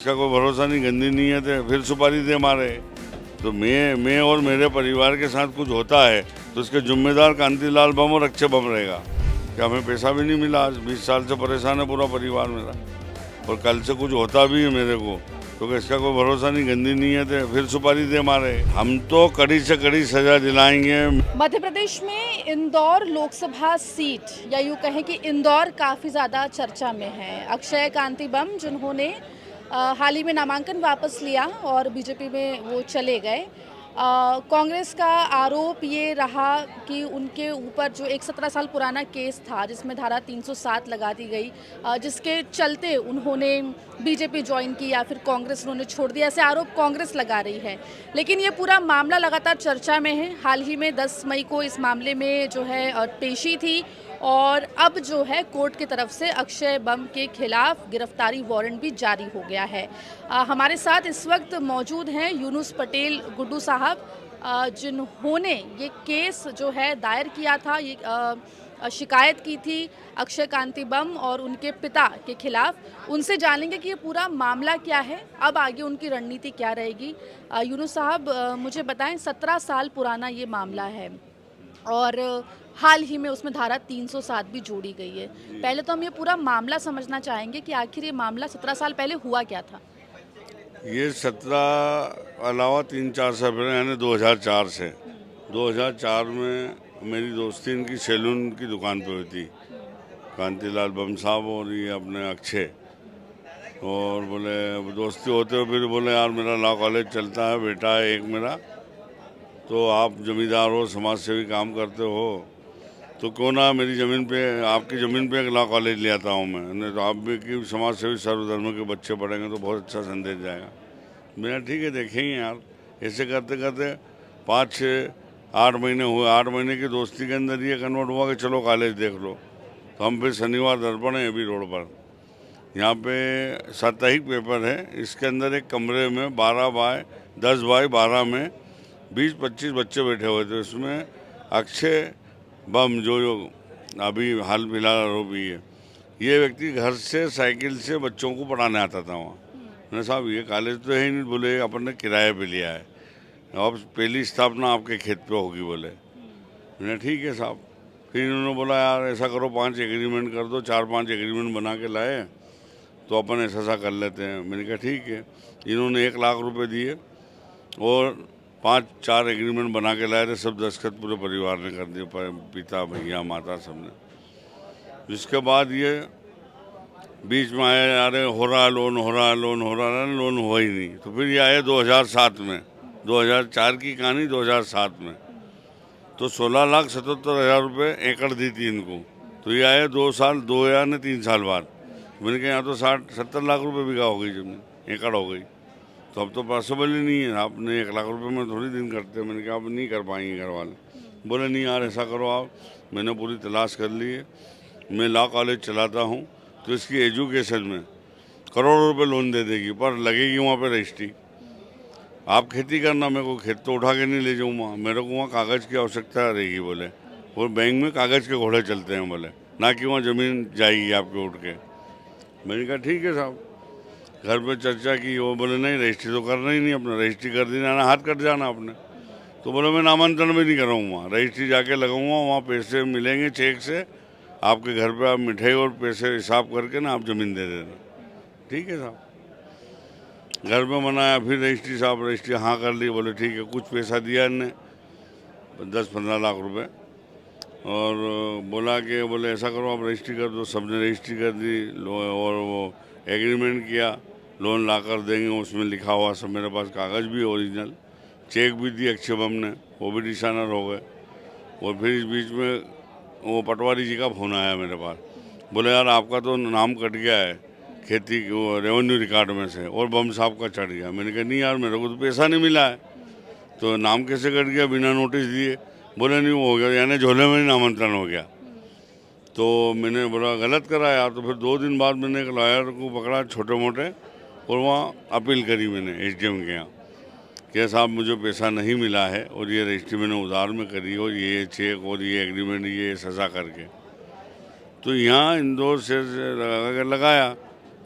इसका कोई भरोसा नहीं, गंदी नीयत है, फिर सुपारी दे मारे। तो मैं और मेरे परिवार के साथ कुछ होता है तो उसके जिम्मेदार कांतिलाल बम और अक्षय बम रहेगा। कि हमें पैसा भी नहीं मिला, आज 20 साल से परेशान है पूरा परिवार मेरा, और कल से कुछ होता भी है मेरे को तो इसका कोई भरोसा नहीं, गंदी नीयत है, फिर सुपारी दे मारे। हम तो कड़ी से कड़ी सजा दिलाएंगे। मध्य प्रदेश में इंदौर लोकसभा सीट या यूँ कहें कि इंदौर काफ़ी ज़्यादा चर्चा में है। अक्षय कांति बम जिन्होंने हाल ही में नामांकन वापस लिया और बीजेपी में वो चले गए। कांग्रेस का आरोप ये रहा कि उनके ऊपर जो एक 17 साल पुराना केस था जिसमें धारा 307 लगा दी गई, जिसके चलते उन्होंने बीजेपी ज्वाइन की या फिर कांग्रेस उन्होंने छोड़ दिया, ऐसे आरोप कांग्रेस लगा रही है। लेकिन ये पूरा मामला लगातार चर्चा में है। हाल ही में 10 मई को इस मामले में जो है पेशी थी और अब जो है कोर्ट की तरफ से अक्षय बम के खिलाफ गिरफ्तारी वारंट भी जारी हो गया है। हमारे साथ इस वक्त मौजूद हैं यूनुस पटेल गुड्डू साहब, जिन्होंने ये केस जो है दायर किया था, ये शिकायत की थी अक्षय कांति बम और उनके पिता के खिलाफ। उनसे जानेंगे कि ये पूरा मामला क्या है, अब आगे उनकी रणनीति क्या रहेगी। यूनुस साहब, मुझे बताएं, 17 साल पुराना ये मामला है और हाल ही में उसमें धारा 307 भी जोड़ी गई है। पहले तो हम ये पूरा मामला समझना चाहेंगे कि आखिर ये मामला 17 साल पहले हुआ क्या था। ये 17 अलावा 3-4 साल पहले यानी 2004 से 2004 में मेरी दोस्ती इनकी सैलून की दुकान पे हुई थी, कांतिलाल बम साहब और ये अपने अक्षय। और बोले दोस्ती होते हुए फिर बोले यार मेरा लॉ कॉलेज चलता है, बेटा है एक मेरा, तो आप जमींदार हो, समाज सेवी काम करते हो, तो क्यों ना मेरी ज़मीन पे, आपकी ज़मीन पे एक लॉ कॉलेज ले आता हूँ मैं, नहीं तो आप भी कि समाज सेवी सर्वधर्म के बच्चे पढ़ेंगे तो बहुत अच्छा संदेश जाएगा। मेरा ठीक है, देखेंगे यार। ऐसे करते करते 5-6-8 महीने हुए। 8 महीने की दोस्ती के अंदर ये कन्वर्ट हुआ कि चलो कॉलेज देख लो। तो हम फिर शनिवार दर्पण है अभी रोड पर, यहाँ पे साप्ताहिक पेपर है, इसके अंदर एक कमरे में 10 बाय 12 में 20-25 बच्चे बैठे हुए थे। उसमें अक्षय बम जो अभी हाल फिलहाल आरोपी है, ये व्यक्ति घर से साइकिल से बच्चों को पढ़ाने आता था वहाँ। मैंने साहब ये कॉलेज तो है ही नहीं, बोले अपन ने किराए पे लिया है, अब पहली स्थापना आपके खेत पे होगी बोले। मैंने ठीक है साहब। फिर इन्होंने बोला यार ऐसा करो 5 एग्रीमेंट कर दो, 4-5 एग्रीमेंट बना के लाए तो अपन ऐसा कर लेते हैं। मैंने कहा ठीक है। इन्होंने 1 लाख रुपए दिए और 5-4 एग्रीमेंट बना के लाए थे, सब दस्तखत पूरे परिवार ने कर दिए, पिता भैया माता सबने। जिसके बाद ये बीच में आया यार हो रहा है लोन, हो रहा है लोन, हो रहा है लोन, हुआ ही नहीं। तो फिर ये आए 2007 में, 2004 की कहानी 2007 में, तो 16,77,000 रुपये एकड़ दी थी इनको। तो ये आए 2 या 3 साल बाद। मैंने कहा यहाँ तो 60-70 लाख रुपए बिका हो गई जमीन, एकड़ हो गई, तो अब तो पॉसिबल ही नहीं है, आपने 1 लाख रुपए में थोड़ी दिन करते। मैंने कहा आप नहीं कर पाएंगे घर वाले। बोले नहीं यार ऐसा करो आप, मैंने पूरी तलाश कर ली है, मैं लॉ कॉलेज चलाता हूँ, तो इसकी एजुकेशन में करोड़ों रुपए लोन दे देगी, पर लगेगी वहाँ पे रजिस्ट्री। आप खेती करना, मेरे को खेत तो उठा के नहीं ले जाऊँगा, मेरे को वहाँ कागज़ की आवश्यकता रहेगी बोले, और बैंक में कागज़ के घोड़े चलते हैं बोले, ना कि वहाँ ज़मीन जाएगी आपके उठ के। मैंने कहा ठीक है साहब। घर पे चर्चा की, वो बोले नहीं रजिस्ट्री तो करना ही नहीं, अपना रजिस्ट्री कर देना ना, हाथ कट जाना आपने। तो बोले मैं नामांतरण भी नहीं कराऊंगा, वहाँ रजिस्ट्री जाके लगाऊंगा, वहाँ पैसे मिलेंगे चेक से, आपके घर पे आप मिठाई और पैसे हिसाब करके ना आप ज़मीन दे देना। ठीक है साहब। घर में मनाया, फिर रजिस्ट्री साहब रजिस्ट्री हाँ कर ली, बोले ठीक है। कुछ पैसा दिया इनने 10-15 लाख रुपए, और बोला कि बोले ऐसा करो आप रजिस्ट्री कर दो। सबने रजिस्ट्री कर दी और वो एग्रीमेंट किया, लोन ला कर देंगे, उसमें लिखा हुआ सब मेरे पास कागज़ भी ओरिजिनल, चेक भी दी अक्षय बम ने, वो भी डिसानर हो गए। और फिर इस बीच में वो पटवारी जी का फ़ोन आया मेरे पास, बोले यार आपका तो नाम कट गया है खेती वो रेवेन्यू रिकॉर्ड में से, और बम साहब का चढ़ गया। मैंने कहा नहीं यार मेरे को तो पैसा नहीं मिला है, तो नाम कैसे कट गया बिना नोटिस दिए। बोले नहीं वो हो गया, यानी झोले में ही नामांतरण हो गया। तो मैंने बोला गलत करा यार। तो फिर 2 दिन बाद मैंने एक लॉयर को पकड़ा छोटे मोटे, और वहाँ अपील करी मैंने एसडीएम के यहाँ कि साहब मुझे पैसा नहीं मिला है, और ये रजिस्ट्री मैंने उधार में करी, और ये चेक और ये एग्रीमेंट ये सजा करके। तो यहाँ इंदौर से लगाया,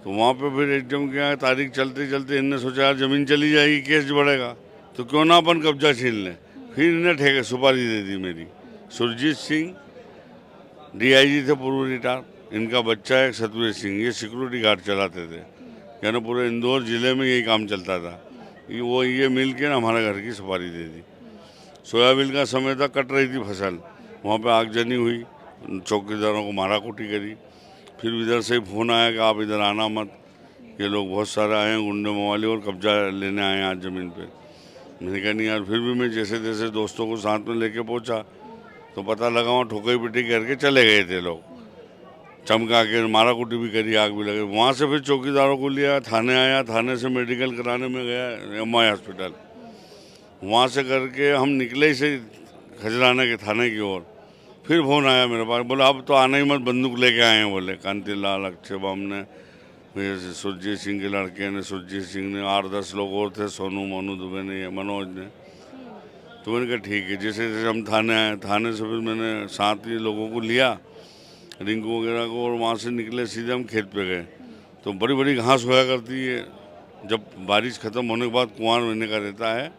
तो वहाँ पे फिर एकदम क्या तारीख चलते चलते इनने सोचा यार ज़मीन चली जाएगी, केस बढ़ेगा, तो क्यों ना अपन कब्जा छीन लें। फिर इन्हें ठेके सुपारी दे दी मेरी। सुरजीत सिंह डीआईजी थे पूर्व रिटायर, इनका बच्चा है सतवीर सिंह, ये सिक्योरिटी गार्ड चलाते थे, यानी पूरे इंदौर ज़िले में यही काम चलता था। ये मिल के ना हमारे घर की सुपारी दे दी। सोयाबीन का समय था, कट रही थी फसल, वहाँ पे आगजनी हुई, चौकीदारों को मारा कुटी करी। फिर इधर से फ़ोन आया कि आप इधर आना मत, ये लोग बहुत सारे आए हैं गुंडे मवाली और कब्जा लेने आए हैं आज ज़मीन पे। मैंने कहा नहीं यार, फिर भी मैं जैसे तैसे दोस्तों को साथ में लेके पहुंचा, तो पता लगा वहाँ ठोकई पिटी करके चले गए थे लोग, चमका के मारा कुटी भी करी, आग भी लगे। वहाँ से फिर चौकीदारों को लिया, थाने आया, थाने से मेडिकल कराने में गया एमआई हॉस्पिटल, वहाँ से करके हम निकले ही से खजराने के थाने की ओर। फिर फोन आया मेरे पास, बोला अब तो आना ही मत, बंदूक लेके आए हैं। बोले कांतिलाल, अक्षय बम ने, फिर सुरजीत सिंह के लड़के ने, सुरजीत सिंह ने, 8-10 लोग और थे, सोनू मोनू दुबे ने, मनोज ने। तो मैंने कहा ठीक है। जैसे जैसे हम थाने आए, थाने से फिर मैंने 7 ही लोगों को लिया, रिंकू वगैरह को, और वहाँ से निकले सीधे हम खेत पे गए। तो बड़ी बड़ी घास होया करती है, जब बारिश ख़त्म होने के बाद कुआं रहने का रहता है।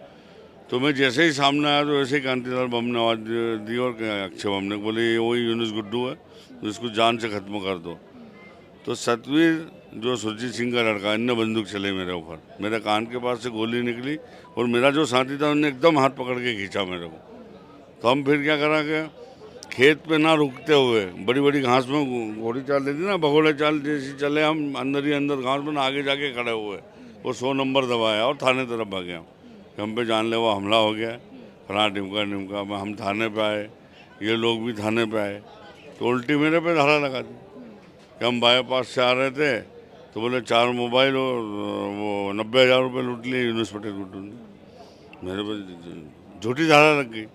तो मैं जैसे ही सामने आया तो वैसे ही कांतिलाल बम ने आवाज़ दी और अक्षय बम ने, बोले ये वही यूनुस गुड्डू है, तो इसको जान से ख़त्म कर दो। तो सतवीर जो सुरजीत सिंह का लड़का, इनने बंदूक चले मेरे ऊपर, मेरे कान के पास से गोली निकली और मेरा जो साथी था उन्होंने एकदम हाथ पकड़ के खींचा मेरे को। तो हम फिर क्या करा के खेत पे ना रुकते हुए बड़ी बड़ी घास में, घोड़ी चाल देती ना, भगोड़े चाल जैसी चले, हम अंदर ही अंदर घास में आगे जाके खड़े हुए, वो 100 नंबर दबाया और थाने तरफ भागे। हम पे जानलेवा हमला हो गया, फला ढिमका ढिमका में हम थाने पे आए, ये लोग भी थाने पे आए, तो उल्टी मेरे पे धारा लगा दी कि हम बाईपास से आ रहे थे, तो बोले 4 मोबाइल और वो 90,000 रुपये लूट लिए यूनुस पटेल गुड्डू ने। मेरे पे झूठी धारा लग गई,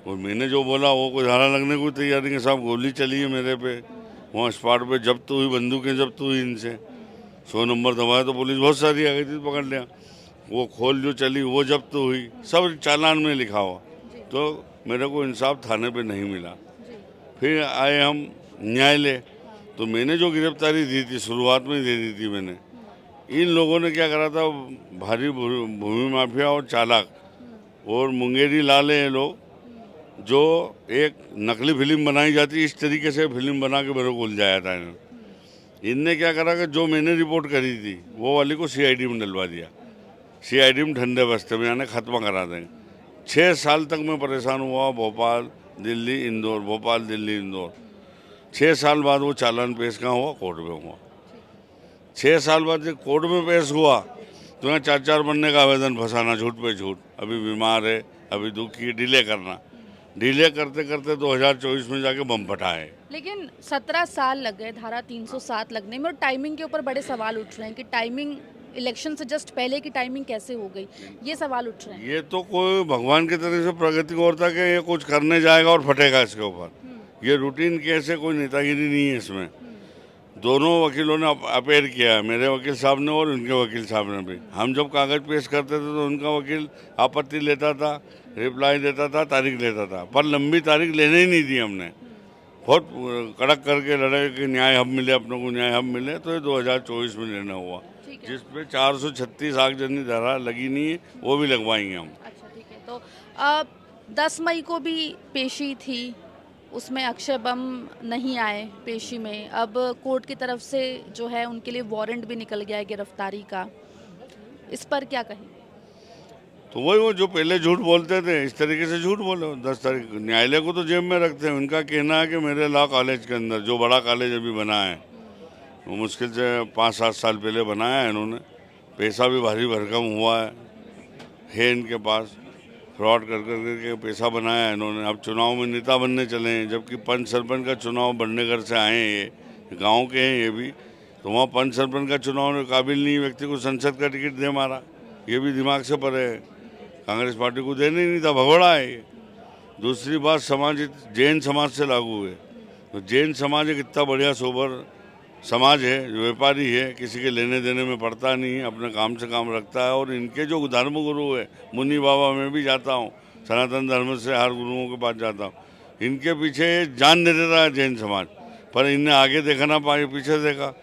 और मैंने जो बोला वो कोई धारा लगने को तैयार नहीं। साहब गोली चली है मेरे पे, वहाँ स्पॉट पे जब्त हुई, बंदूकें जब्त हुई इनसे, 100 नंबर दबाया तो पुलिस बहुत सारी आ गई थी, पकड़ लिया। वो खोल जो चली वो जब्त हुई, सब चालान में लिखा हुआ। तो मेरे को इंसाफ थाने पे नहीं मिला। फिर आए हम न्यायालय, तो मैंने जो गिरफ्तारी दी थी शुरुआत में दे दी थी मैंने। इन लोगों ने क्या करा था, भारी भूमि माफिया और चालाक और मुंगेरी लाल है ये लोग, जो एक नकली फिल्म बनाई जाती इस तरीके से फिल्म बना के मेरे को उलझाया था इन्होंने। इनने क्या करा कि जो मैंने रिपोर्ट करी थी वो वाली को सीआईडी में डलवा दिया, सीआईडी में ठंडे बस्ते में, यानी खत्म करा देंगे। 6 साल तक मैं परेशान हुआ, भोपाल दिल्ली इंदौर, भोपाल दिल्ली इंदौर। 6 साल बाद वो चालान पेश कहाँ हुआ, कोर्ट में हुआ। 6 साल बाद जब कोर्ट में पेश हुआ तो यहाँ 4-4 बनने का आवेदन फंसाना, झूठ पे झूठ, अभी बीमार है, अभी दुखी, डिले करना। डिले करते करते 2024 में जाके बम फटा है। लेकिन 17 साल लग गए धारा 307 लगने में, और टाइमिंग के ऊपर बड़े सवाल उठ रहे हैं कि टाइमिंग इलेक्शन से जस्ट पहले की टाइमिंग कैसे हो गई, ये सवाल उठ रहे हैं। ये तो कोई भगवान की तरह से प्रगति को होता कि ये कुछ करने जाएगा और फटेगा इसके ऊपर। ये रूटीन केस है, कोई नेतागिरी नहीं है इसमें। दोनों वकीलों ने अपेयर किया है, मेरे वकील साहब ने और उनके वकील साहब ने भी। हम जब कागज़ पेश करते थे तो उनका वकील आपत्ति लेता था, रिप्लाई देता था, तारीख लेता था, पर लंबी तारीख लेने ही नहीं दी हमने। बहुत कड़क करके लड़े कि न्याय अब मिले, अपनों को न्याय अब मिले, तो ये 2024 में निर्णय हुआ, जिस पे 436 आगजनी धारा लगी नहीं है, वो भी लगवाएंगे हम। अच्छा ठीक है। तो 10 मई को भी पेशी थी, उसमें अक्षय बम नहीं आए पेशी में। अब कोर्ट की तरफ से जो है उनके लिए वारंट भी निकल गया है गिरफ्तारी का, इस पर क्या कहें? तो वही वो जो पहले झूठ बोलते थे इस तरीके से झूठ बोले। 10 तारीख न्यायालय को तो जेब में रखते हैं। उनका कहना है कि मेरे लॉ कॉलेज के अंदर, जो बड़ा कॉलेज अभी बना है, वो मुश्किल से 5-7 साल पहले बनाया है इन्होंने, पैसा भी भारी भरकम हुआ है इनके पास, फ्रॉड कर के पैसा बनाया है इन्होंने। अब चुनाव में नेता बनने चले हैं, जबकि पंच सरपंच का चुनाव बनने घर से आए हैं, ये गांव के हैं ये भी, तो वहाँ पंच सरपंच का चुनाव में काबिल नहीं व्यक्ति को संसद का टिकट दे मारा। ये भी दिमाग से परे है, कांग्रेस पार्टी को देने ही नहीं था, भगोड़ा है ये। दूसरी बात, समाज जैन समाज से लागू है, तो जैन समाज एक इतना बढ़िया सोबर समाज है, जो व्यापारी है, किसी के लेने देने में पड़ता नहीं है, अपने काम से काम रखता है। और इनके जो धर्म गुरु है, मुनि बाबा, मैं भी जाता हूँ, सनातन धर्म से हर गुरुओं के पास जाता हूँ, इनके पीछे जान दे देता है जैन समाज, पर इनने आगे देखा ना पाए, पीछे देखा।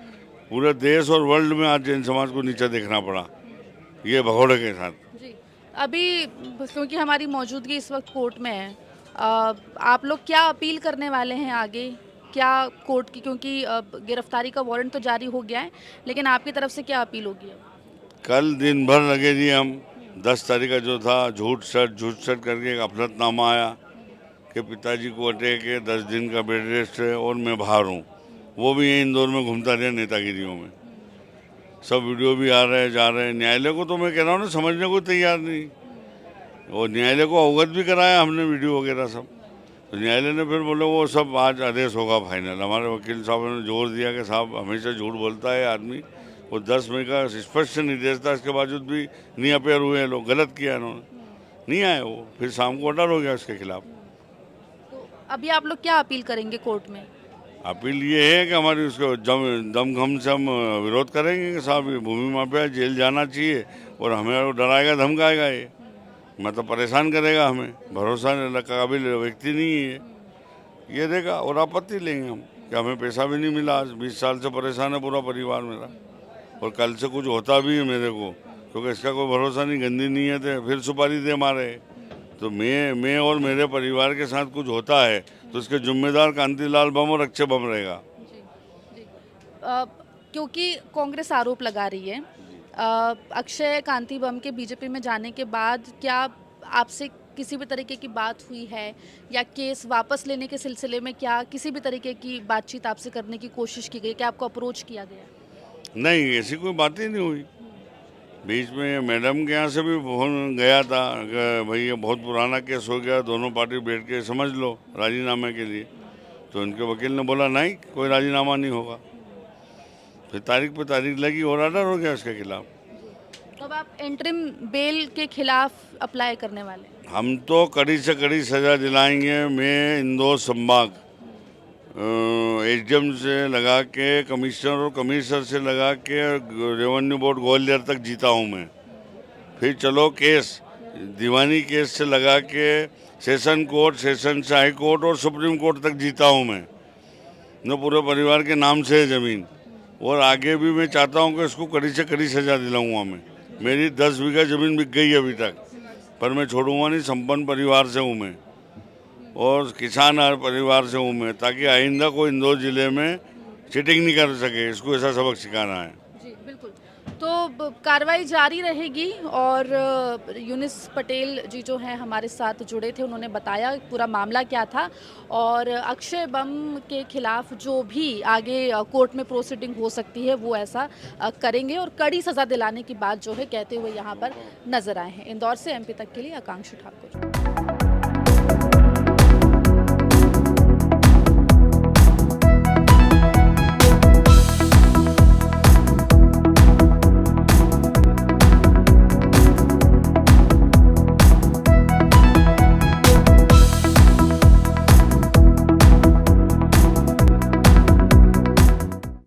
पूरे देश और वर्ल्ड में आज जैन समाज को नीचे देखना पड़ा ये भगोड़े के साथ। जी, अभी क्योंकि हमारी मौजूदगी इस वक्त कोर्ट में है, आप लोग क्या अपील करने वाले हैं आगे? क्या कोर्ट की, क्योंकि गिरफ्तारी का वारंट तो जारी हो गया है, लेकिन आपकी तरफ से क्या अपील होगी अब? कल दिन भर लगे जी हम। 10 तारीख का जो था झूठ सट करके एक अफलतनामा आया कि पिताजी को अटैक है, 10 दिन का बेड रेस्ट है और मैं बाहर हूँ। वो भी यहीं इंदौर में घूमता रहा नेतागिरियों में। सब वीडियो भी आ रहे हैं, जा रहे हैं। न्यायालय को तो मैं कह रहा हूँ ना, समझने को तैयार नहीं। और न्यायालय को अवगत भी कराया हमने, वीडियो वगैरह सब। तो न्यायालय ने फिर बोले वो सब आज आदेश होगा फाइनल। हमारे वकील साहब ने जोर दिया कि साहब हमेशा झूठ बोलता है आदमी। वो 10 मई का स्पष्ट निर्देश था, इसके बावजूद भी नहीं अपेयर हुए हैं लोग। गलत किया इन्होंने, नहीं आए वो। फिर शाम को ऑर्डर हो गया उसके खिलाफ। तो अभी आप लोग क्या अपील करेंगे कोर्ट में? अपील ये है कि हमारी उसको दमखम से हम विरोध करेंगे कि साहब ये भूमि माफिया जेल जाना चाहिए और हमें डराएगा धमकाएगा। ये मतलब परेशान करेगा हमें, भरोसा काबिल व्यक्ति नहीं है ये देगा। और आपत्ति लेंगे हम कि हमें पैसा भी नहीं मिला, आज 20 साल से परेशान है पूरा परिवार मेरा। और कल से कुछ होता भी है मेरे को, क्योंकि इसका कोई भरोसा नहीं, गंदी नीयत है, फिर सुपारी दे मारे। तो मैं और मेरे परिवार के साथ कुछ होता है तो उसके जिम्मेदार कांतिलाल बम और अक्षय बम रहेगा। जी, जी। क्योंकि कांग्रेस आरोप लगा रही है अक्षय कांति बम के बीजेपी में जाने के बाद, क्या आपसे किसी भी तरीके की बात हुई है या केस वापस लेने के सिलसिले में क्या किसी भी तरीके की बातचीत आपसे करने की कोशिश की गई? क्या आपको अप्रोच किया गया? नहीं, ऐसी कोई बात ही नहीं हुई। बीच में मैडम के यहाँ से भी फोन गया था कि भाई ये बहुत पुराना केस हो गया, दोनों पार्टी बैठ के समझ लो राजीनामे के लिए। तो उनके वकील ने बोला नहीं, कोई राजीनामा नहीं होगा। फिर तारीख पे तारीख लगी और ऑर्डर हो गया उसके खिलाफ। तो अब आप इंटरिम बेल के खिलाफ अप्लाई करने वाले हैं? हम तो कड़ी से कड़ी सजा दिलाएंगे। मैं इंदौर संभाग एसडीएम से लगा के कमिश्नर और कमिश्नर से लगा के रेवेन्यू बोर्ड ग्वालियर तक जीता हूँ मैं। फिर चलो केस दीवानी केस से लगा के सेशन कोर्ट, सेशन से हाई कोर्ट और सुप्रीम कोर्ट तक जीता हूँ मैं। न पूरे परिवार के नाम से है ज़मीन। और आगे भी मैं चाहता हूँ कि इसको कड़ी से कड़ी सजा दिलाऊंगा मैं। मेरी 10 बीघा ज़मीन बिक गई अभी तक, पर मैं छोड़ूंगा नहीं। संपन्न परिवार से हूँ मैं और किसान परिवार से हूँ मैं, ताकि आइंदा कोई इंदौर जिले में चीटिंग नहीं कर सके। इसको ऐसा सबक सिखाना है। जी बिल्कुल। तो कार्रवाई जारी रहेगी। और यूनिस पटेल जी जो हैं हमारे साथ जुड़े थे, उन्होंने बताया पूरा मामला क्या था और अक्षय बम के खिलाफ जो भी आगे कोर्ट में प्रोसीडिंग हो सकती है वो ऐसा करेंगे और कड़ी सज़ा दिलाने की बात जो है कहते हुए यहाँ पर नजर आए हैं। इंदौर से एमपी तक के लिए आकांक्षा ठाकुर।